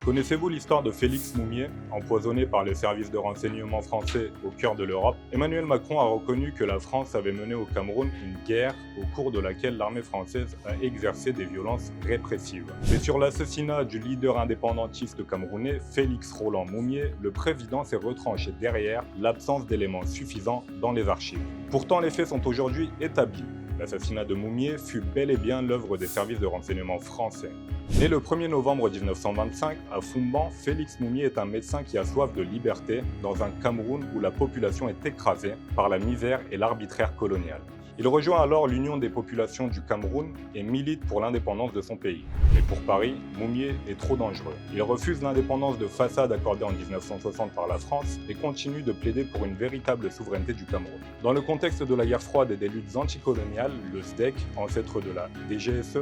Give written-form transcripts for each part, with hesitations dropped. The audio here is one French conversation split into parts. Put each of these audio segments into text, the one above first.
Connaissez-vous l'histoire de Félix Moumié, empoisonné par les services de renseignement français au cœur de l'Europe? Emmanuel Macron a reconnu que la France avait mené au Cameroun une guerre au cours de laquelle l'armée française a exercé des violences répressives. Mais sur l'assassinat du leader indépendantiste camerounais, Félix Roland Moumié, le président s'est retranché derrière l'absence d'éléments suffisants dans les archives. Pourtant, les faits sont aujourd'hui établis. L'assassinat de Moumié fut bel et bien l'œuvre des services de renseignement français. Né le 1er novembre 1925 à Foumban, Félix Moumié est un médecin qui a soif de liberté dans un Cameroun où la population est écrasée par la misère et l'arbitraire colonial. Il rejoint alors l'Union des populations du Cameroun et milite pour l'indépendance de son pays. Mais pour Paris, Moumié est trop dangereux. Il refuse l'indépendance de façade accordée en 1960 par la France et continue de plaider pour une véritable souveraineté du Cameroun. Dans le contexte de la guerre froide et des luttes anticoloniales, le SDEC, ancêtre de la DGSE,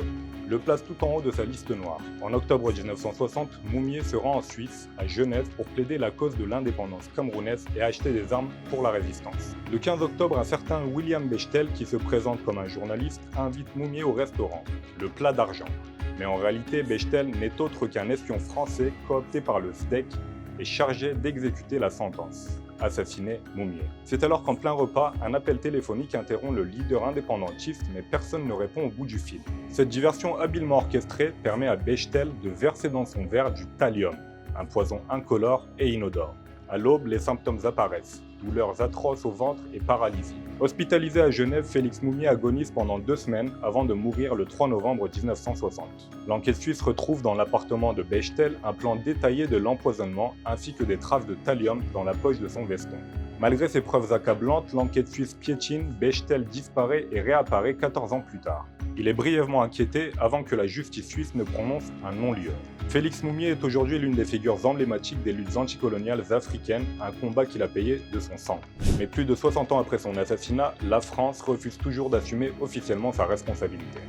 le place tout en haut de sa liste noire. En octobre 1960, Moumié se rend en Suisse, à Genève, pour plaider la cause de l'indépendance camerounaise et acheter des armes pour la résistance. Le 15 octobre, un certain William Bechtel, qui se présente comme un journaliste, invite Moumié au restaurant, le plat d'argent. Mais en réalité, Bechtel n'est autre qu'un espion français coopté par le SDEC et chargé d'exécuter la sentence. Assassiner Moumié. C'est alors qu'en plein repas, un appel téléphonique interrompt le leader indépendantiste, mais personne ne répond au bout du fil. Cette diversion habilement orchestrée permet à Bechtel de verser dans son verre du thallium, un poison incolore et inodore. À l'aube, les symptômes apparaissent. Douleurs atroces au ventre et paralysie. Hospitalisé à Genève, Félix Moumié agonise pendant 2 semaines avant de mourir le 3 novembre 1960. L'enquête suisse retrouve dans l'appartement de Bechtel un plan détaillé de l'empoisonnement ainsi que des traces de thallium dans la poche de son veston. Malgré ces preuves accablantes, l'enquête suisse piétine, Bechtel disparaît et réapparaît 14 ans plus tard. Il est brièvement inquiété avant que la justice suisse ne prononce un non-lieu. Félix Moumié est aujourd'hui l'une des figures emblématiques des luttes anticoloniales africaines, un combat qu'il a payé de son sang. Mais plus de 60 ans après son assassinat, la France refuse toujours d'assumer officiellement sa responsabilité.